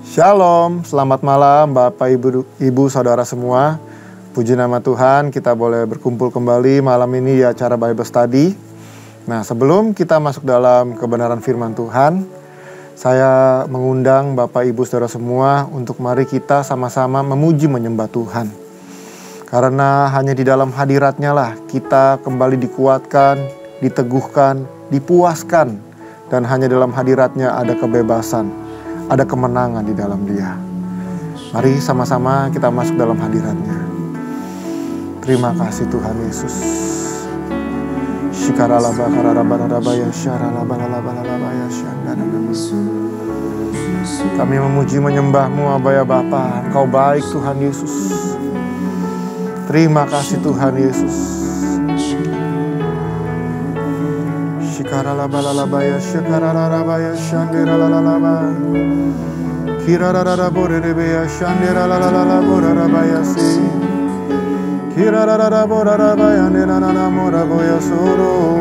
Shalom, selamat malam Bapak Ibu Saudara semua. Puji nama Tuhan, kita boleh berkumpul kembali malam ini di acara Bible Study. Nah, sebelum kita masuk dalam kebenaran firman Tuhan, saya mengundang Bapak Ibu Saudara semua untuk mari kita sama-sama memuji menyembah Tuhan. Karena hanya di dalam hadiratnya lah kita kembali dikuatkan, diteguhkan, dipuaskan. Dan hanya dalam hadiratnya ada kebebasan. Ada kemenangan di dalam Dia. Mari sama-sama kita masuk dalam hadirat-Nya. Terima kasih Tuhan Yesus. Kami memuji menyembah-Mu Aba ya Bapa. Engkau baik Tuhan Yesus. Terima kasih Tuhan Yesus. Shikaralabalalabaya shikarararabaya shandiralalaba. Kirarararaborerebeya shandiralalalalaborarabaya si. Kirarararaborarabaya nenananamoraboya soro.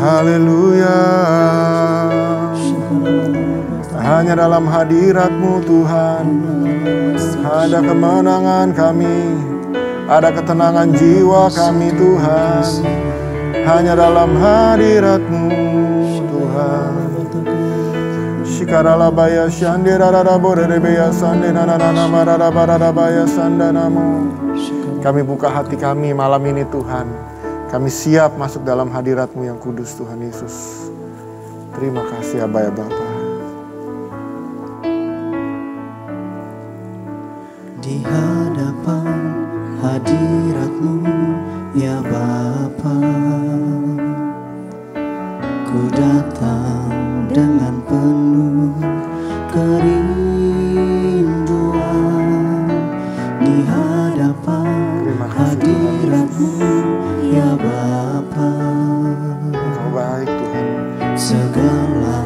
Haleluya. Hanya dalam hadirat-Mu Tuhan ada kemenangan kami, ada ketenangan jiwa kami Tuhan. Hanya dalam hadirat-Mu Tuhan. Shikaralabaya shandirararaborerebeya sandenanananamararabarabaya sandanamu. Kami buka hati kami malam ini Tuhan. Kami siap masuk dalam hadirat-Mu yang kudus Tuhan Yesus. Terima kasih Aba ya Bapa. Di hadapan hadirat-Mu ya Bapa, ku datang dengan penuh kerinduan. Di hadapan hadirat-Mu ya Bapa, Engkau baik Tuhan. segala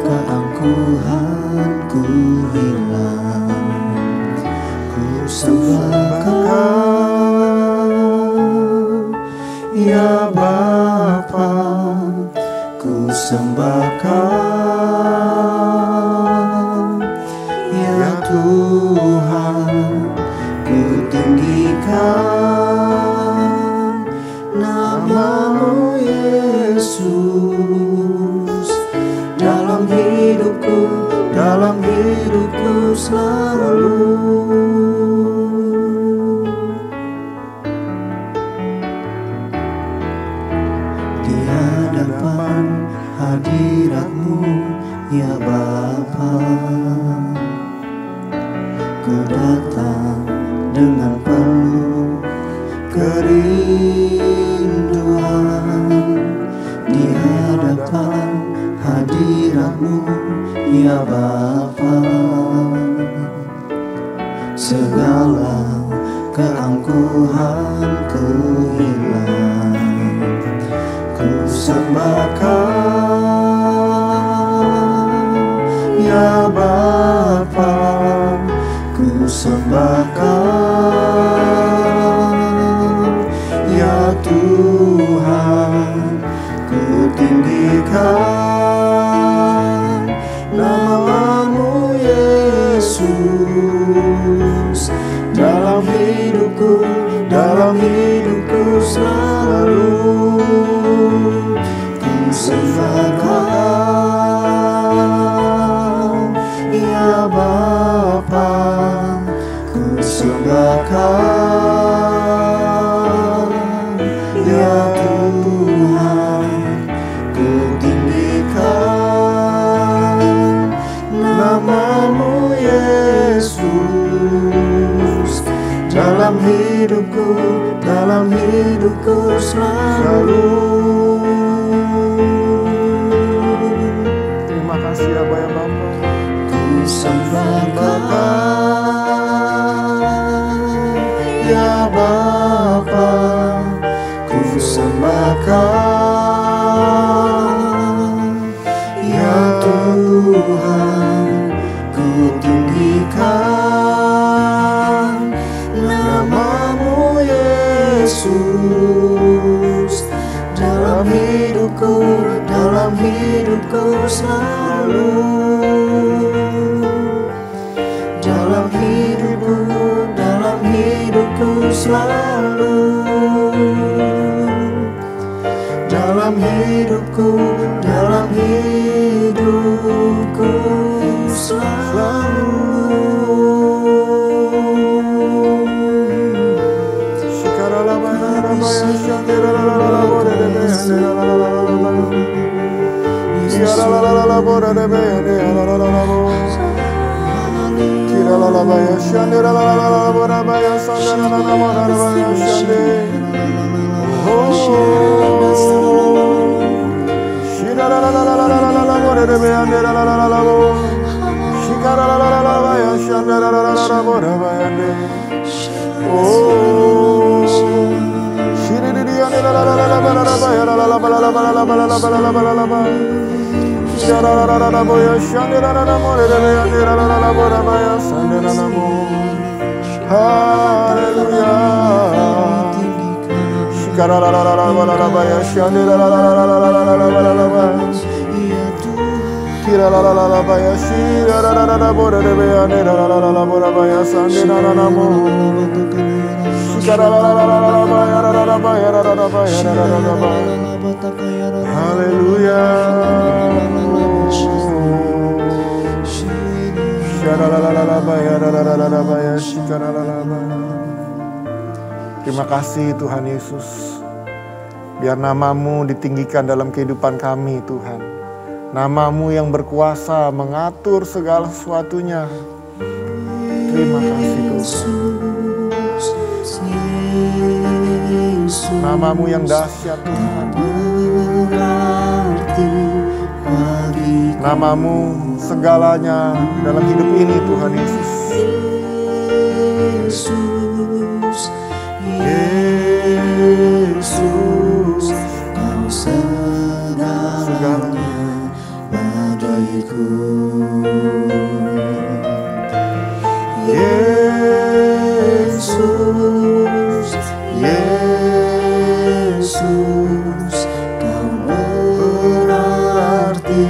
keangkuhanku hilang, ku sembahkan ya Bapa, ku sembahkan ya Tuhan, ku tinggikan nama-Mu Yesus dalam hidupku selalu. Di hadapan hadirat-Mu ya Bapa, ku datang dengan penuh kerinduan. Di hadapan hadirat-Mu ya Bapa, segala keangkuhanku hilang, ku sembahkan ya Bapa, ku sembahkan ya Tuhan, ku tinggikan nama-Mu Yesus dalam hidupku selalu. Ku sembahkan ya Bapa, ku sembahkan ya Tuhan, ku tinggikan nama-Mu Yesus dalam hidupku selalu. Terima kasih Aba ya Bapa. Ku sembahkan ya Bapa, ku sembahkan ya Tuhan, ku tinggikan nama-Mu Yesus dalam hidupku selalu. selalu dalam hidupku selalu. Terima kasih Tuhan Yesus. Biar nama-Mu ditinggikan dalam kehidupan kami Tuhan. Nama-Mu yang berkuasa mengatur segala sesuatunya. Terima kasih Tuhan. Nama-Mu yang dahsyat Tuhan. Nama-Mu segalanya dalam hidup ini Tuhan Yesus. Yesus, Kau segalanya bagiku. Yesus, Yesus, Kau berarti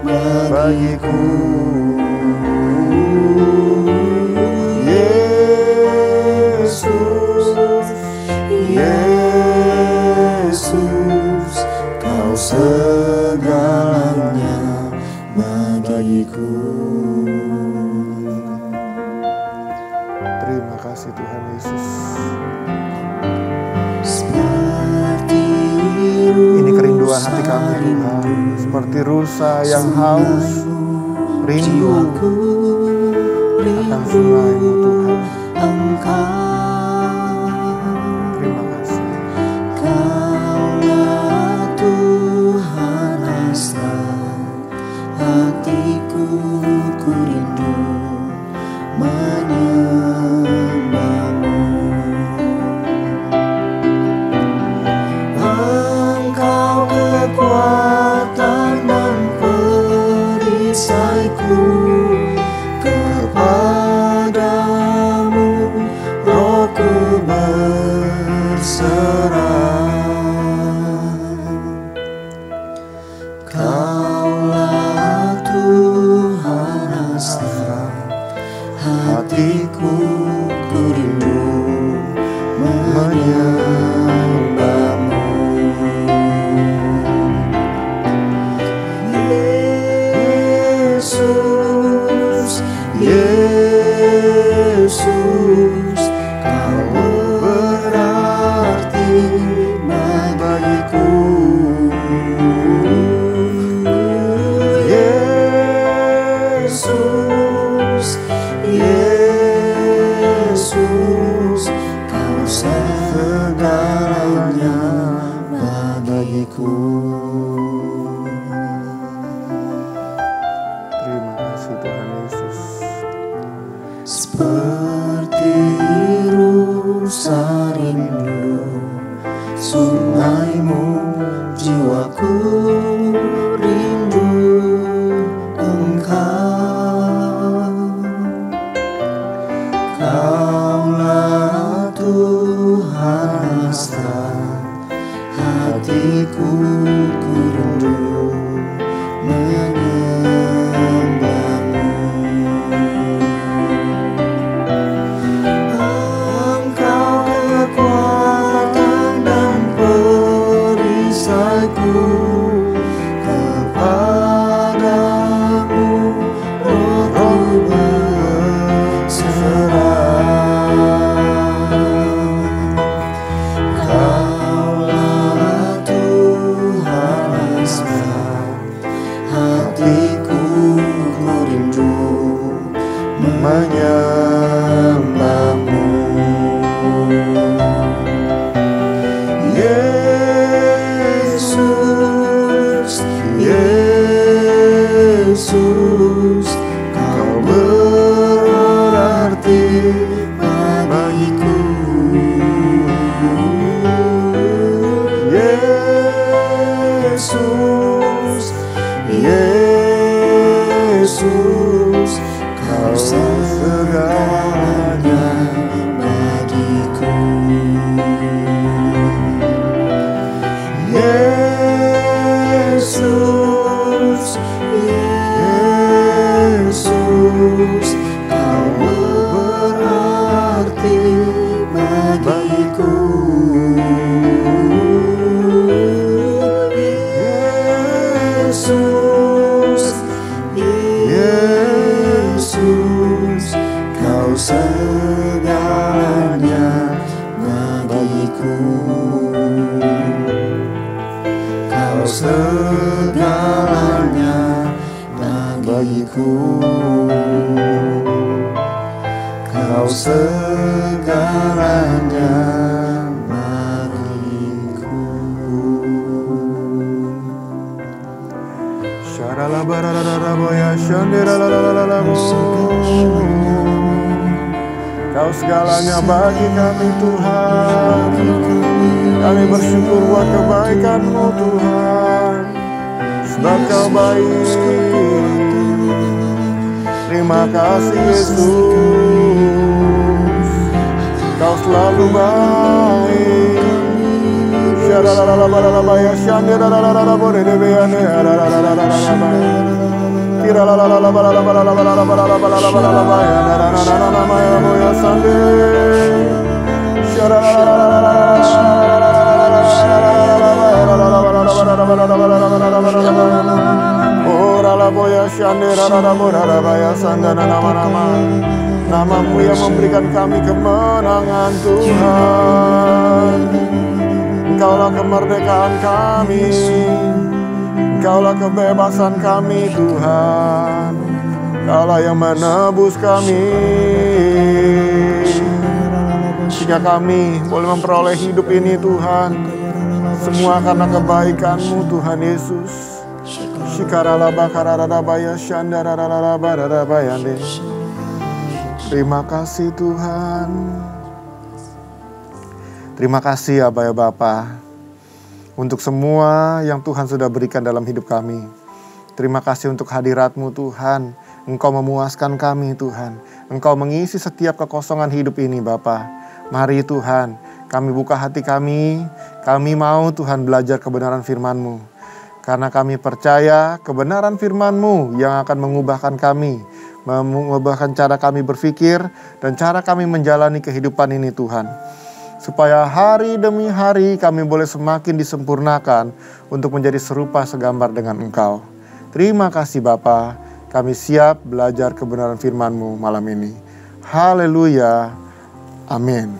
bagiku. Yesus, Kau segalanya bagiku. Terima kasih Tuhan Yesus. Ini kerinduan hati kami Tuhan. Seperti rusa yang haus, rindu akan sungai-Mu Tuhan. rindu menyembahmu. Yesus, Yesus, Kau berarti bagiku. Yesus, Yesus, Kau segalanya bagiku. Yesus, Yesus, Kau berarti bagiku. Yesus, Yesus, Kau segalanya bagiku. Kau segalanya bagiku. Kau segalanya bagiku. Kau segalanya bagi kami Tuhan. Kami bersyukur buat kebaikan-Mu Tuhan, sebab Kau baik. Terima kasih Yesus, Kau selalu baik. Nama-Mu yang memberikan kami kemenangan Tuhan. Engkaulah kemerdekaan kami, Engkaulah kebebasan kami Tuhan. Engkaulah yang menebus kami, sehingga kami boleh memperoleh hidup ini Tuhan. Semua karena kebaikan-Mu Tuhan Yesus. Terima kasih Tuhan. Terima kasih ya Bapa, untuk semua yang Tuhan sudah berikan dalam hidup kami. Terima kasih untuk hadirat-Mu Tuhan. Engkau memuaskan kami Tuhan. Engkau mengisi setiap kekosongan hidup ini Bapa. Mari Tuhan, kami buka hati kami. Kami mau Tuhan belajar kebenaran firman-Mu. Karena kami percaya kebenaran firman-Mu yang akan mengubahkan kami. Mengubahkan cara kami berpikir dan cara kami menjalani kehidupan ini Tuhan. Supaya hari demi hari kami boleh semakin disempurnakan untuk menjadi serupa segambar dengan Engkau. Terima kasih Bapa, kami siap belajar kebenaran firman-Mu malam ini. Haleluya, amin.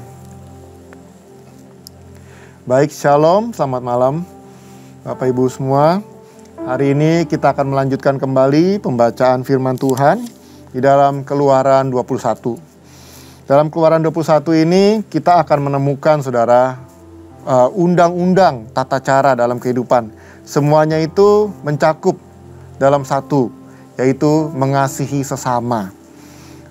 Baik, shalom, selamat malam Bapak Ibu semua. Hari ini kita akan melanjutkan kembali pembacaan firman Tuhan di dalam Keluaran 21. Dalam Keluaran 21 ini kita akan menemukan saudara undang-undang tata cara dalam kehidupan. Semuanya itu mencakup dalam satu, yaitu mengasihi sesama.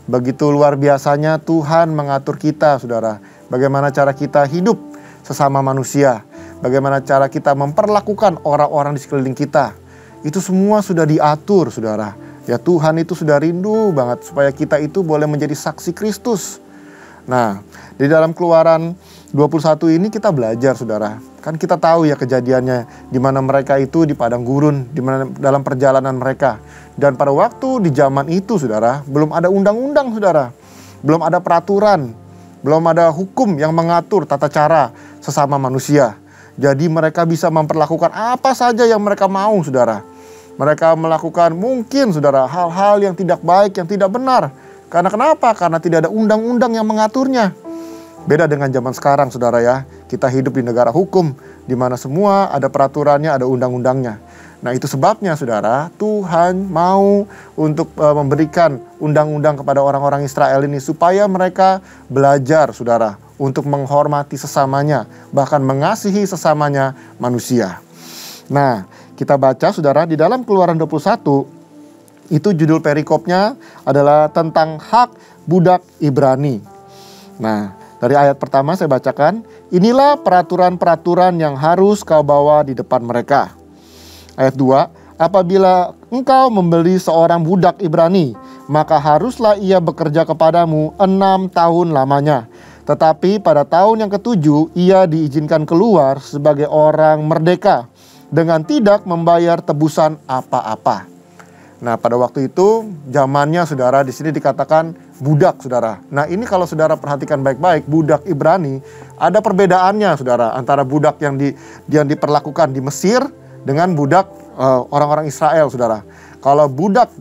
Begitu luar biasanya Tuhan mengatur kita saudara. Bagaimana cara kita hidup sesama manusia. Bagaimana cara kita memperlakukan orang-orang di sekeliling kita. Itu semua sudah diatur saudara. Ya Tuhan itu sudah rindu banget supaya kita itu boleh menjadi saksi Kristus. Nah, di dalam Keluaran 21 ini kita belajar saudara. Kan kita tahu ya kejadiannya, di mana mereka itu di padang gurun, di mana dalam perjalanan mereka. Dan pada waktu di zaman itu saudara, belum ada undang-undang saudara. Belum ada peraturan, belum ada hukum yang mengatur tata cara sesama manusia. Jadi mereka bisa memperlakukan apa saja yang mereka mau saudara. Mereka melakukan mungkin saudara hal-hal yang tidak baik, yang tidak benar. Karena kenapa? Karena tidak ada undang-undang yang mengaturnya. Beda dengan zaman sekarang saudara ya. Kita hidup di negara hukum, di mana semua ada peraturannya, ada undang-undangnya. Nah, itu sebabnya saudara, Tuhan mau untuk memberikan undang-undang kepada orang-orang Israel ini supaya mereka belajar saudara untuk menghormati sesamanya, bahkan mengasihi sesamanya manusia. Nah, kita baca saudara di dalam Keluaran 21, itu judul perikopnya adalah tentang hak budak Ibrani. Nah, dari ayat pertama saya bacakan, inilah peraturan-peraturan yang harus kau bawa di depan mereka. Ayat 2, apabila engkau membeli seorang budak Ibrani, maka haruslah ia bekerja kepadamu 6 tahun lamanya. Tetapi pada tahun yang ke-7, ia diizinkan keluar sebagai orang merdeka dengan tidak membayar tebusan apa-apa. Nah, pada waktu itu zamannya saudara di sini dikatakan budak saudara. Nah, ini kalau saudara perhatikan baik-baik, budak Ibrani ada perbedaannya saudara antara budak yang diperlakukan di Mesir dengan budak orang-orang Israel saudara. Kalau budak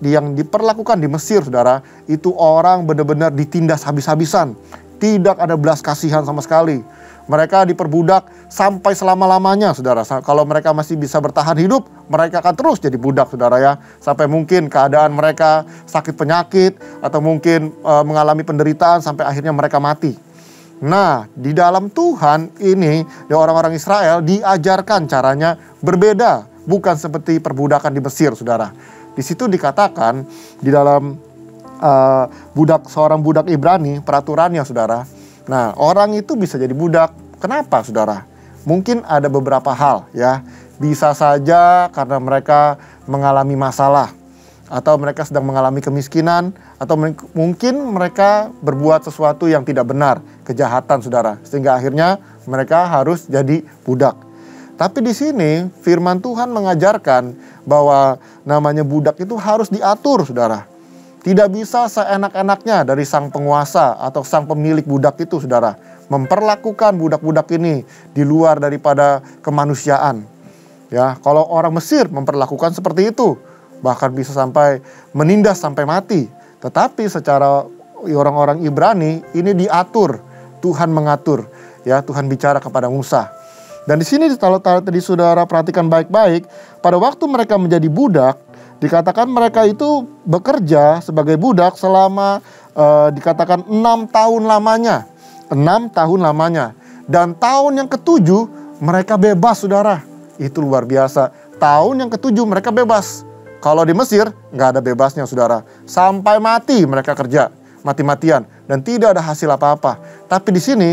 yang diperlakukan di Mesir saudara, itu orang benar-benar ditindas habis-habisan. Tidak ada belas kasihan sama sekali. Mereka diperbudak sampai selama-lamanya saudara. Kalau mereka masih bisa bertahan hidup, mereka akan terus jadi budak saudara ya. Sampai mungkin keadaan mereka sakit penyakit atau mungkin mengalami penderitaan sampai akhirnya mereka mati. Nah, di dalam Tuhan ini, orang-orang Israel diajarkan caranya berbeda. Bukan seperti perbudakan di Mesir saudara. Di situ dikatakan di dalam seorang budak Ibrani, peraturannya saudara. Nah, orang itu bisa jadi budak. Kenapa saudara? Mungkin ada beberapa hal ya. Bisa saja karena mereka mengalami masalah, atau mereka sedang mengalami kemiskinan, atau mungkin mereka berbuat sesuatu yang tidak benar, kejahatan saudara, sehingga akhirnya mereka harus jadi budak. Tapi di sini firman Tuhan mengajarkan bahwa namanya budak itu harus diatur saudara. Tidak bisa seenak-enaknya dari sang penguasa atau sang pemilik budak itu saudara memperlakukan budak-budak ini di luar daripada kemanusiaan. Ya, kalau orang Mesir memperlakukan seperti itu, bahkan bisa sampai menindas sampai mati. Tetapi secara orang-orang Ibrani ini diatur, Tuhan mengatur. Ya, Tuhan bicara kepada Musa. Dan di sini kalau tadi saudara perhatikan baik-baik, pada waktu mereka menjadi budak, dikatakan mereka itu bekerja sebagai budak selama dikatakan 6 tahun lamanya. 6 tahun lamanya. Dan tahun yang ke-7 mereka bebas saudara. Itu luar biasa. Tahun yang ke-7 mereka bebas. Kalau di Mesir nggak ada bebasnya saudara. Sampai mati mereka kerja. Mati-matian. Dan tidak ada hasil apa-apa. Tapi di sini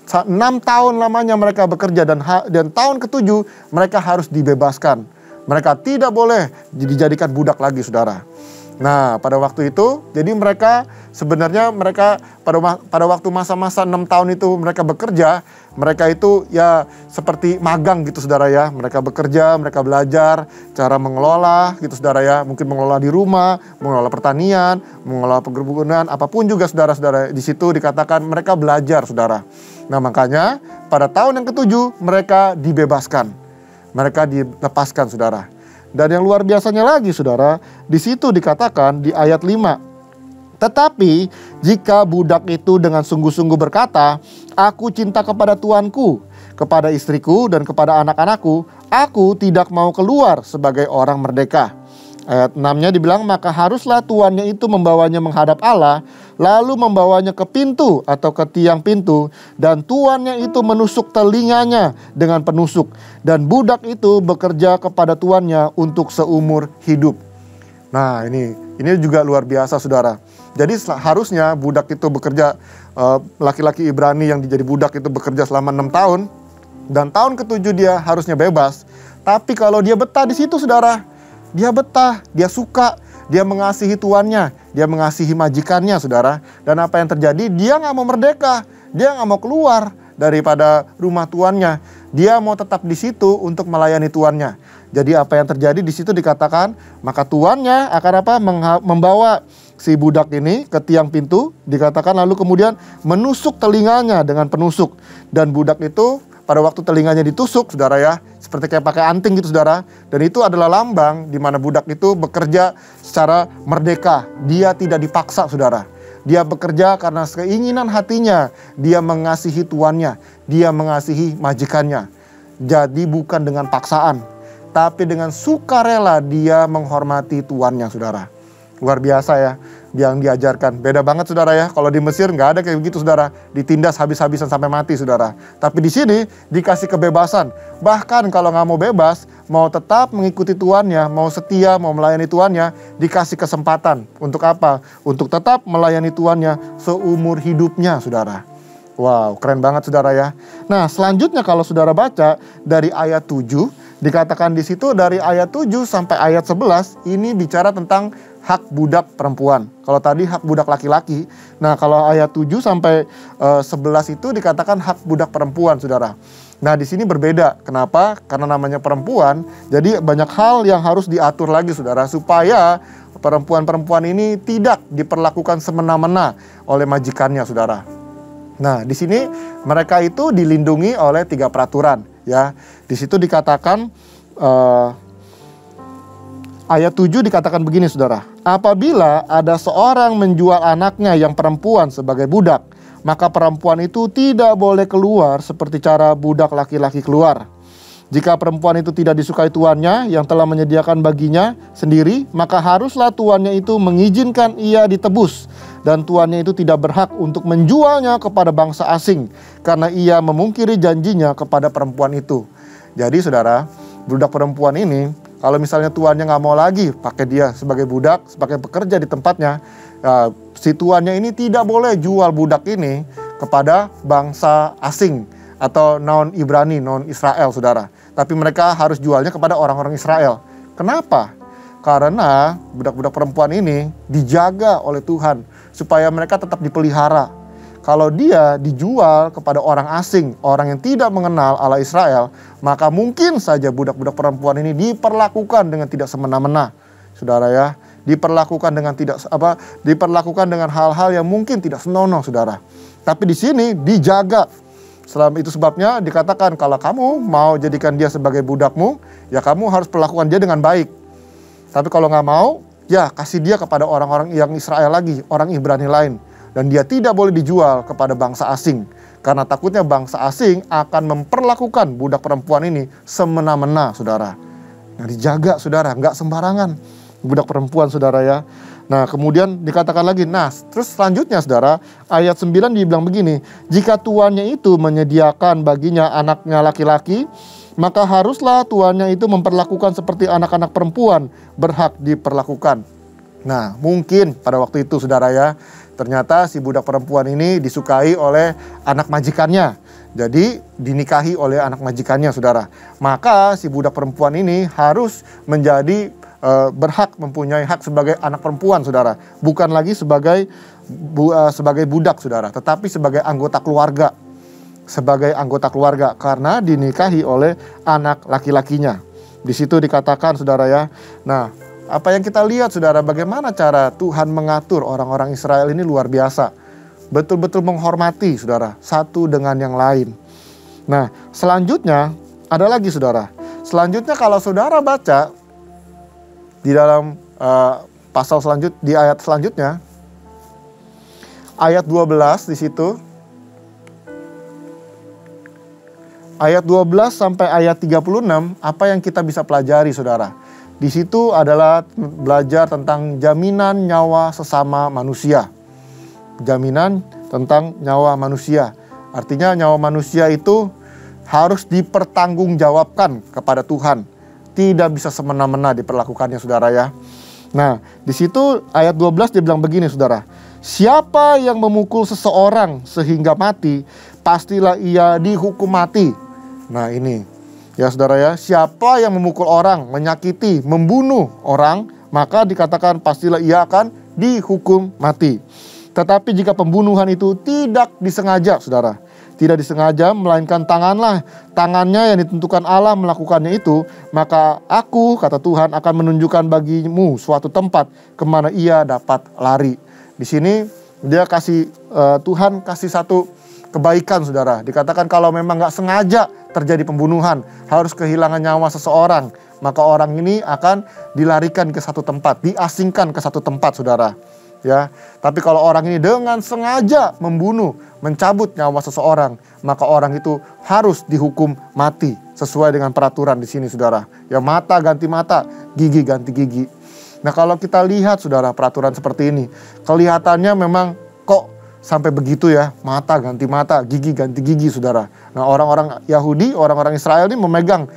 6 tahun lamanya mereka bekerja. Dan tahun ke-7 mereka harus dibebaskan. Mereka tidak boleh dijadikan budak lagi saudara. Nah, pada waktu itu, jadi mereka sebenarnya pada waktu masa-masa 6 tahun itu mereka bekerja, mereka itu ya seperti magang gitu saudara ya. Mereka bekerja, mereka belajar cara mengelola gitu saudara ya. Mungkin mengelola di rumah, mengelola pertanian, mengelola perkebunan, apapun juga saudara-saudara. Di situ dikatakan mereka belajar saudara. Nah, makanya pada tahun yang ke-7 mereka dibebaskan. Mereka dilepaskan saudara. Dan yang luar biasanya lagi saudara, di situ dikatakan di ayat 5. Tetapi jika budak itu dengan sungguh-sungguh berkata, aku cinta kepada tuanku, kepada istriku dan kepada anak-anakku, aku tidak mau keluar sebagai orang merdeka. Ayat 6-nya dibilang, maka haruslah tuannya itu membawanya menghadap Allah, lalu membawanya ke pintu atau ke tiang pintu, dan tuannya itu menusuk telinganya dengan penusuk, dan budak itu bekerja kepada tuannya untuk seumur hidup. Nah, ini juga luar biasa saudara. Jadi harusnya budak itu bekerja, laki-laki Ibrani yang jadi budak itu bekerja selama 6 tahun, dan tahun ke-7 dia harusnya bebas. Tapi kalau dia betah di situ saudara, dia betah, dia suka, dia mengasihi tuannya, dia mengasihi majikannya saudara. Dan apa yang terjadi? Dia nggak mau merdeka, dia nggak mau keluar daripada rumah tuannya. Dia mau tetap di situ untuk melayani tuannya. Jadi apa yang terjadi di situ dikatakan, maka tuannya akan membawa si budak ini ke tiang pintu, dikatakan lalu kemudian menusuk telinganya dengan penusuk. Dan budak itu pada waktu telinganya ditusuk saudara ya, seperti kayak pakai anting gitu saudara. Dan itu adalah lambang di mana budak itu bekerja secara merdeka. Dia tidak dipaksa saudara. Dia bekerja karena keinginan hatinya. Dia mengasihi tuannya. Dia mengasihi majikannya. Jadi bukan dengan paksaan. tapi dengan sukarela dia menghormati tuannya, saudara. Luar biasa ya yang diajarkan. Beda banget saudara ya. Kalau di Mesir nggak ada kayak begitu saudara. Ditindas habis-habisan sampai mati saudara. Tapi di sini dikasih kebebasan. Bahkan kalau nggak mau bebas, mau tetap mengikuti tuannya, mau setia, mau melayani tuannya, dikasih kesempatan. Untuk apa? Untuk tetap melayani tuannya seumur hidupnya saudara. Wow, keren banget saudara ya. Nah, selanjutnya kalau saudara baca dari ayat 7, dikatakan di situ dari ayat 7 sampai ayat 11, ini bicara tentang hak budak perempuan. Kalau tadi hak budak laki-laki. Nah, kalau ayat 7 sampai 11 itu dikatakan hak budak perempuan, saudara. Nah, di sini berbeda. Kenapa? Karena namanya perempuan, jadi banyak hal yang harus diatur lagi, saudara, supaya perempuan-perempuan ini tidak diperlakukan semena-mena oleh majikannya, saudara. Nah, di sini mereka itu dilindungi oleh 3 peraturan, ya. Di situ dikatakan ayat 7 dikatakan begini, saudara. Apabila ada seorang menjual anaknya yang perempuan sebagai budak, maka perempuan itu tidak boleh keluar seperti cara budak laki-laki keluar. Jika perempuan itu tidak disukai tuannya yang telah menyediakan baginya sendiri, maka haruslah tuannya itu mengizinkan ia ditebus. Dan tuannya itu tidak berhak untuk menjualnya kepada bangsa asing, karena ia memungkiri janjinya kepada perempuan itu. Jadi saudara, budak perempuan ini, kalau misalnya tuannya nggak mau lagi pakai dia sebagai budak, sebagai pekerja di tempatnya, si tuannya ini tidak boleh jual budak ini kepada bangsa asing atau non Ibrani, non Israel, saudara. Tapi mereka harus jualnya kepada orang-orang Israel. Kenapa? Karena budak-budak perempuan ini dijaga oleh Tuhan supaya mereka tetap dipelihara. Kalau dia dijual kepada orang asing, orang yang tidak mengenal Allah Israel, maka mungkin saja budak-budak perempuan ini diperlakukan dengan tidak semena-mena, saudara ya. Diperlakukan dengan hal-hal yang mungkin tidak senonoh, saudara. Tapi di sini dijaga. Selama itu sebabnya dikatakan kalau kamu mau jadikan dia sebagai budakmu, ya kamu harus perlakukan dia dengan baik. Tapi kalau nggak mau, ya kasih dia kepada orang-orang yang Israel lagi, orang Ibrani lain. Dan dia tidak boleh dijual kepada bangsa asing. Karena takutnya bangsa asing akan memperlakukan budak perempuan ini semena-mena, saudara. Nah, dijaga, saudara, nggak sembarangan budak perempuan, saudara ya. Nah, kemudian dikatakan lagi, nah terus selanjutnya, saudara, ayat 9 dibilang begini, jika tuannya itu menyediakan baginya anaknya laki-laki, maka haruslah tuannya itu memperlakukan seperti anak-anak perempuan berhak diperlakukan. Nah, mungkin pada waktu itu, saudara ya, ternyata si budak perempuan ini disukai oleh anak majikannya. Jadi dinikahi oleh anak majikannya, saudara. Maka si budak perempuan ini harus menjadi berhak, mempunyai hak sebagai anak perempuan, saudara. Bukan lagi sebagai budak, saudara, tetapi sebagai anggota keluarga. Sebagai anggota keluarga karena dinikahi oleh anak laki-lakinya. Di situ dikatakan, saudara ya. Nah, apa yang kita lihat, saudara, bagaimana cara Tuhan mengatur orang-orang Israel ini luar biasa. Betul-betul menghormati, saudara, satu dengan yang lain. Nah, selanjutnya ada lagi, saudara. Selanjutnya kalau saudara baca di dalam pasal selanjutnya, di ayat selanjutnya, ayat 12 di situ. Ayat 12 sampai ayat 36, apa yang kita bisa pelajari, saudara? Di situ adalah belajar tentang jaminan nyawa sesama manusia. Jaminan tentang nyawa manusia. Artinya nyawa manusia itu harus dipertanggungjawabkan kepada Tuhan. Tidak bisa semena-mena diperlakukannya, saudara ya. Nah, di situ ayat 12 dia bilang begini, saudara. Siapa yang memukul seseorang sehingga mati, pastilah ia dihukum mati. Nah, ini ya, saudara ya, siapa yang memukul orang, menyakiti, membunuh orang, maka dikatakan pastilah ia akan dihukum mati. Tetapi jika pembunuhan itu tidak disengaja, saudara, tidak disengaja, melainkan tangannya yang ditentukan Allah melakukannya itu, maka aku, kata Tuhan, akan menunjukkan bagimu suatu tempat kemana ia dapat lari. Di sini dia kasih, Tuhan kasih satu kebaikan, saudara. Dikatakan kalau memang nggak sengaja terjadi pembunuhan, harus kehilangan nyawa seseorang, maka orang ini akan dilarikan ke satu tempat, diasingkan ke satu tempat, saudara. Ya, tapi kalau orang ini dengan sengaja membunuh, mencabut nyawa seseorang, maka orang itu harus dihukum mati. sesuai dengan peraturan di sini saudara. Ya mata ganti mata, gigi ganti gigi. Nah kalau kita lihat saudara peraturan seperti ini, kelihatannya memang kok sampai begitu ya, mata ganti mata, gigi ganti gigi saudara. Nah orang-orang Yahudi, orang-orang Israel ini memegang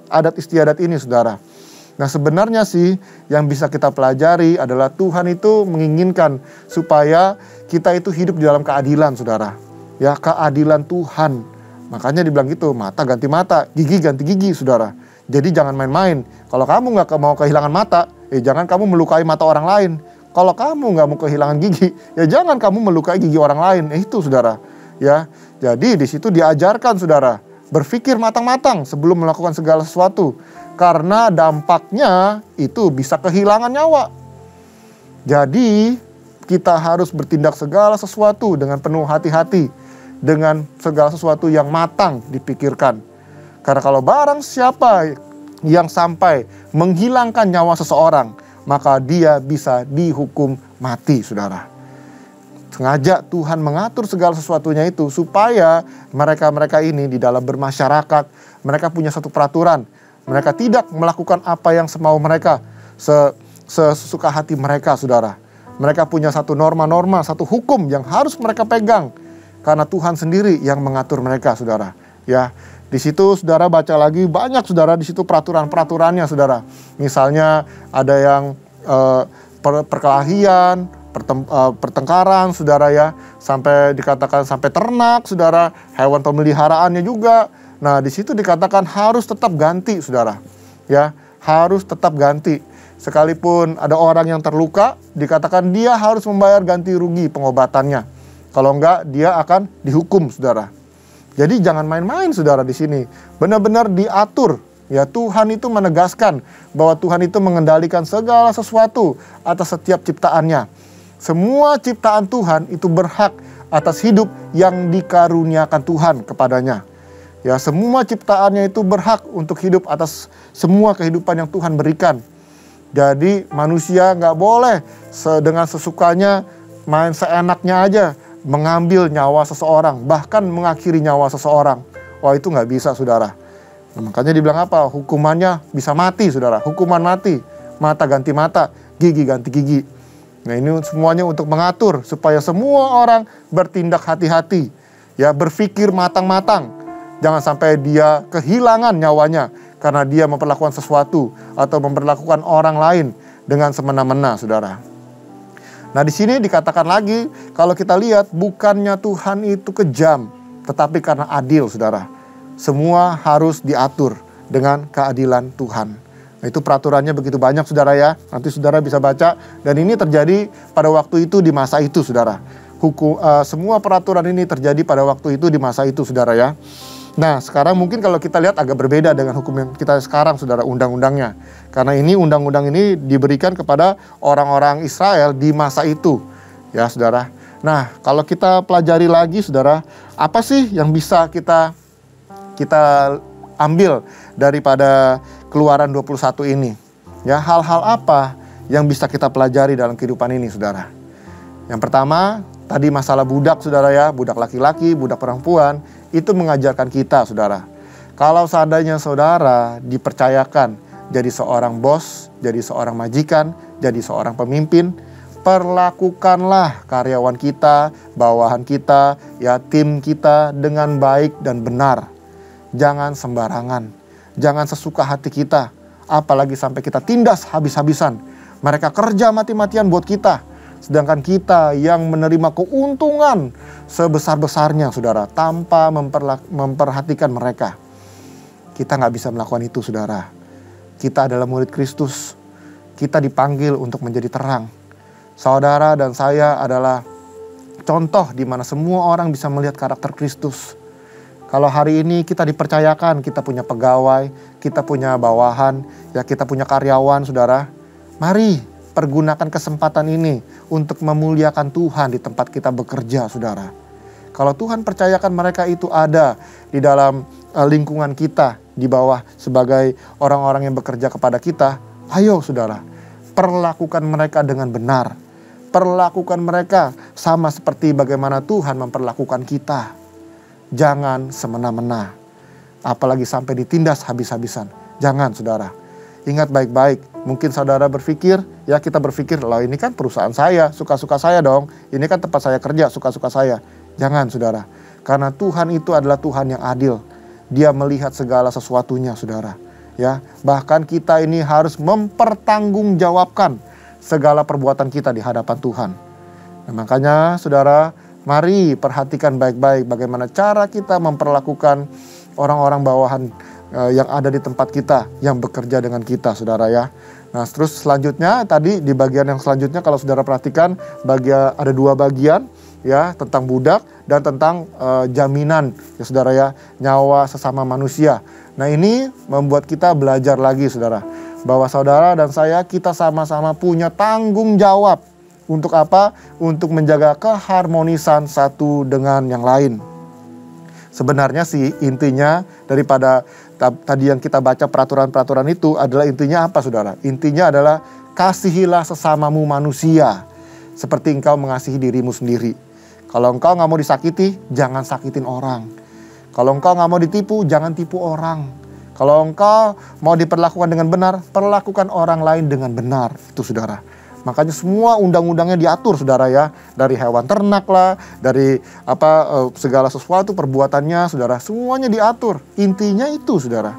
adat istiadat ini saudara. Nah sebenarnya sih yang bisa kita pelajari adalah Tuhan itu menginginkan supaya kita itu hidup di dalam keadilan saudara. Ya keadilan Tuhan. Makanya dibilang gitu, mata ganti mata, gigi ganti gigi saudara. Jadi jangan main-main. Kalau kamu nggak mau kehilangan mata, jangan kamu melukai mata orang lain. Kalau kamu nggak mau kehilangan gigi, ya jangan kamu melukai gigi orang lain. Itu saudara. Ya, jadi di situ diajarkan saudara, berpikir matang-matang sebelum melakukan segala sesuatu. Karena dampaknya itu bisa kehilangan nyawa. Jadi kita harus bertindak segala sesuatu dengan penuh hati-hati. Dengan segala sesuatu yang matang dipikirkan. Karena kalau barang siapa yang sampai menghilangkan nyawa seseorang, maka dia bisa dihukum mati saudara. Sengaja Tuhan mengatur segala sesuatunya itu supaya mereka-mereka ini di dalam bermasyarakat, mereka punya satu peraturan. Mereka tidak melakukan apa yang semau mereka, sesuka hati mereka saudara. Mereka punya satu norma-norma, satu hukum yang harus mereka pegang. Karena Tuhan sendiri yang mengatur mereka saudara. Ya, di situ saudara baca lagi banyak saudara di situ peraturan-peraturannya saudara. Misalnya ada yang perkelahian, pertengkaran saudara ya, sampai dikatakan sampai ternak saudara, hewan pemeliharaannya juga. Nah, di situ dikatakan harus tetap ganti saudara. Ya, harus tetap ganti. Sekalipun ada orang yang terluka, dikatakan dia harus membayar ganti rugi pengobatannya. Kalau enggak, dia akan dihukum saudara. Jadi jangan main-main saudara di sini. Benar-benar diatur. Ya, Tuhan itu menegaskan bahwa Tuhan itu mengendalikan segala sesuatu atas setiap ciptaannya. Semua ciptaan Tuhan itu berhak atas hidup yang dikaruniakan Tuhan kepadanya. Ya, semua ciptaannya itu berhak untuk hidup atas semua kehidupan yang Tuhan berikan. Jadi manusia nggak boleh dengan sesukanya main seenaknya aja mengambil nyawa seseorang, bahkan mengakhiri nyawa seseorang. Wah, itu nggak bisa saudara. Nah, makanya dibilang apa? Hukumannya bisa mati saudara. Hukuman mati, mata ganti mata, gigi ganti gigi. Nah ini semuanya untuk mengatur supaya semua orang bertindak hati-hati. Ya, berpikir matang-matang. Jangan sampai dia kehilangan nyawanya karena dia memperlakukan sesuatu atau memperlakukan orang lain dengan semena-mena saudara. Nah di sini dikatakan lagi, kalau kita lihat bukannya Tuhan itu kejam, tetapi karena adil saudara. Semua harus diatur dengan keadilan Tuhan. Nah, itu peraturannya begitu banyak saudara ya. Nanti saudara bisa baca, dan ini terjadi pada waktu itu di masa itu saudara. Semua peraturan ini terjadi pada waktu itu di masa itu saudara ya. Nah sekarang mungkin kalau kita lihat agak berbeda dengan hukum yang kita sekarang saudara, undang-undangnya. Karena ini undang-undang ini diberikan kepada orang-orang Israel di masa itu. Ya saudara. Nah kalau kita pelajari lagi saudara, apa sih yang bisa kita ambil daripada Keluaran 21 ini? Ya, hal-hal apa yang bisa kita pelajari dalam kehidupan ini saudara? Yang pertama, tadi masalah budak saudara ya, budak laki-laki, budak perempuan. Itu mengajarkan kita saudara, kalau seandainya saudara dipercayakan jadi seorang bos, jadi seorang majikan, jadi seorang pemimpin, perlakukanlah karyawan kita, bawahan kita, ya tim kita dengan baik dan benar. Jangan sembarangan, jangan sesuka hati kita, apalagi sampai kita tindas habis-habisan. Mereka kerja mati-matian buat kita, sedangkan kita yang menerima keuntungan sebesar-besarnya saudara, tanpa memperhatikan mereka. Kita nggak bisa melakukan itu saudara. Kita adalah murid Kristus. Kita dipanggil untuk menjadi terang. Saudara dan saya adalah contoh di mana semua orang bisa melihat karakter Kristus. Kalau hari ini kita dipercayakan, kita punya pegawai, kita punya bawahan, ya kita punya karyawan saudara. Mari pergunakan kesempatan ini untuk memuliakan Tuhan di tempat kita bekerja saudara. Kalau Tuhan percayakan mereka itu ada di dalam lingkungan kita, di bawah sebagai orang-orang yang bekerja kepada kita, ayo saudara, perlakukan mereka dengan benar. Perlakukan mereka sama seperti bagaimana Tuhan memperlakukan kita. Jangan semena-mena. apalagi sampai ditindas habis-habisan. Jangan saudara. Ingat baik-baik, mungkin saudara berpikir, ya kita berpikir, lah ini kan perusahaan saya, suka-suka saya dong. Ini kan tempat saya kerja, suka-suka saya. Jangan saudara, karena Tuhan itu adalah Tuhan yang adil. Dia melihat segala sesuatunya saudara. Ya, bahkan kita ini harus mempertanggungjawabkan segala perbuatan kita di hadapan Tuhan. Nah, makanya saudara, mari perhatikan baik-baik bagaimana cara kita memperlakukan orang-orang bawahan yang ada di tempat kita, yang bekerja dengan kita saudara ya. Nah terus selanjutnya tadi di bagian yang selanjutnya kalau saudara perhatikan ada 2 bagian ya, tentang budak dan tentang jaminan ya saudara ya, nyawa sesama manusia. Nah ini membuat kita belajar lagi saudara, bahwa saudara dan saya kita sama-sama punya tanggung jawab. Untuk apa? Untuk menjaga keharmonisan satu dengan yang lain. Sebenarnya sih intinya daripada tadi yang kita baca peraturan-peraturan itu adalah intinya apa saudara? Intinya adalah kasihilah sesamamu manusia seperti engkau mengasihi dirimu sendiri. Kalau engkau gak mau disakiti, jangan sakitin orang. Kalau engkau gak mau ditipu, jangan tipu orang. Kalau engkau mau diperlakukan dengan benar, perlakukan orang lain dengan benar. Itu saudara. Makanya semua undang-undangnya diatur saudara ya. Dari hewan ternak lah, dari segala sesuatu perbuatannya saudara. Semuanya diatur. Intinya itu saudara.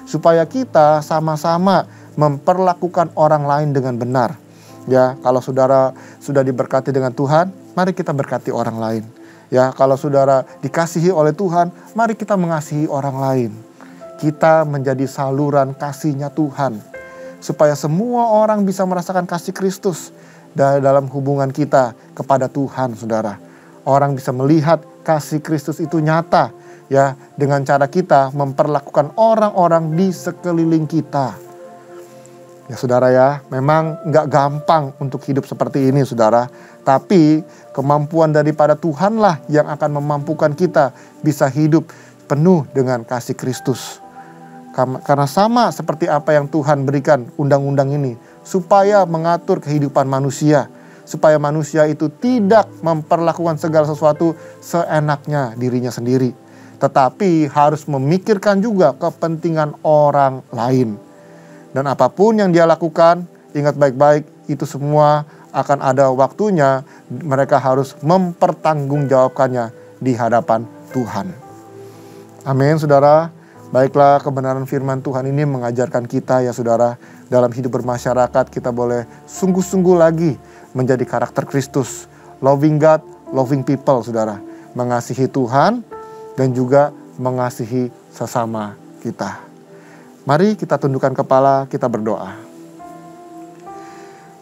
Supaya kita sama-sama memperlakukan orang lain dengan benar. Ya, kalau saudara sudah diberkati dengan Tuhan, mari kita berkati orang lain. Ya, kalau saudara dikasihi oleh Tuhan, mari kita mengasihi orang lain. Kita menjadi saluran kasih-Nya Tuhan. Supaya semua orang bisa merasakan kasih Kristus dalam hubungan kita kepada Tuhan, saudara. Orang bisa melihat kasih Kristus itu nyata, ya, dengan cara kita memperlakukan orang-orang di sekeliling kita. Ya, saudara ya, memang nggak gampang untuk hidup seperti ini, saudara. Tapi kemampuan daripada Tuhanlah yang akan memampukan kita bisa hidup penuh dengan kasih Kristus. Karena sama seperti apa yang Tuhan berikan undang-undang ini. Supaya mengatur kehidupan manusia. Supaya manusia itu tidak memperlakukan segala sesuatu seenaknya dirinya sendiri. Tetapi harus memikirkan juga kepentingan orang lain. Dan apapun yang dia lakukan, ingat baik-baik, itu semua akan ada waktunya. Mereka harus mempertanggungjawabkannya di hadapan Tuhan. Amin saudara. Baiklah, kebenaran firman Tuhan ini mengajarkan kita ya saudara, dalam hidup bermasyarakat kita boleh sungguh-sungguh lagi menjadi karakter Kristus. Loving God, loving people saudara. Mengasihi Tuhan dan juga mengasihi sesama kita. Mari kita tundukkan kepala, kita berdoa.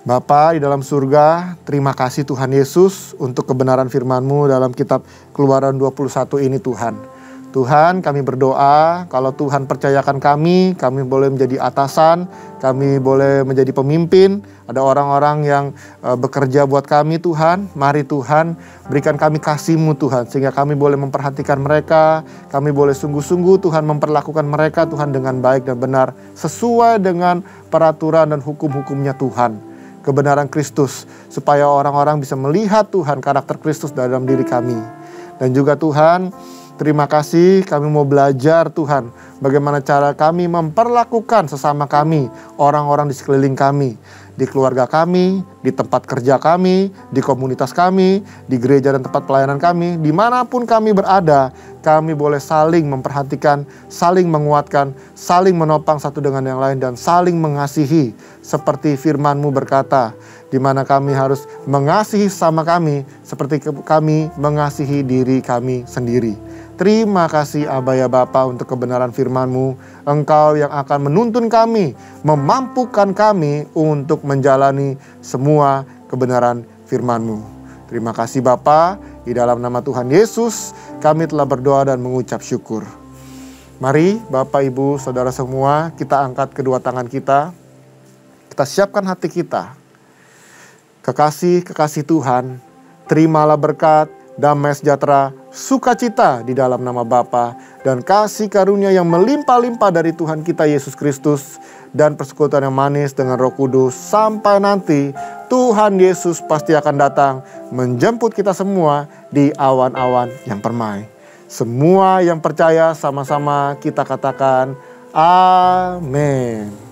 Bapa di dalam surga, terima kasih Tuhan Yesus untuk kebenaran firman-Mu dalam kitab Keluaran 21 ini Tuhan. Tuhan, kami berdoa kalau Tuhan percayakan kami boleh menjadi atasan, kami boleh menjadi pemimpin. Ada orang-orang yang bekerja buat kami Tuhan. Mari Tuhan, berikan kami kasih-Mu Tuhan, sehingga kami boleh memperhatikan mereka. Kami boleh sungguh-sungguh Tuhan memperlakukan mereka Tuhan dengan baik dan benar, sesuai dengan peraturan dan hukum-hukumnya Tuhan. Kebenaran Kristus, supaya orang-orang bisa melihat Tuhan karakter Kristus dalam diri kami. Dan juga Tuhan, terima kasih, kami mau belajar Tuhan, bagaimana cara kami memperlakukan sesama kami, orang-orang di sekeliling kami, di keluarga kami, di tempat kerja kami, di komunitas kami, di gereja dan tempat pelayanan kami, dimanapun kami berada, kami boleh saling memperhatikan, saling menguatkan, saling menopang satu dengan yang lain, dan saling mengasihi, seperti firman-Mu berkata, di mana kami harus mengasihi sama kami, seperti kami mengasihi diri kami sendiri. Terima kasih Aba ya Bapa untuk kebenaran firman-Mu. Engkau yang akan menuntun kami, memampukan kami untuk menjalani semua kebenaran firman-Mu. Terima kasih Bapa, di dalam nama Tuhan Yesus kami telah berdoa dan mengucap syukur. Mari Bapak Ibu Saudara semua, kita angkat kedua tangan kita. Kita siapkan hati kita. Kekasih Tuhan, terimalah berkat, damai sejahtera, sukacita di dalam nama Bapa dan kasih karunia yang melimpah-limpah dari Tuhan kita Yesus Kristus dan persekutuan yang manis dengan Roh Kudus sampai nanti Tuhan Yesus pasti akan datang menjemput kita semua di awan-awan yang permai. Semua yang percaya sama-sama kita katakan amin.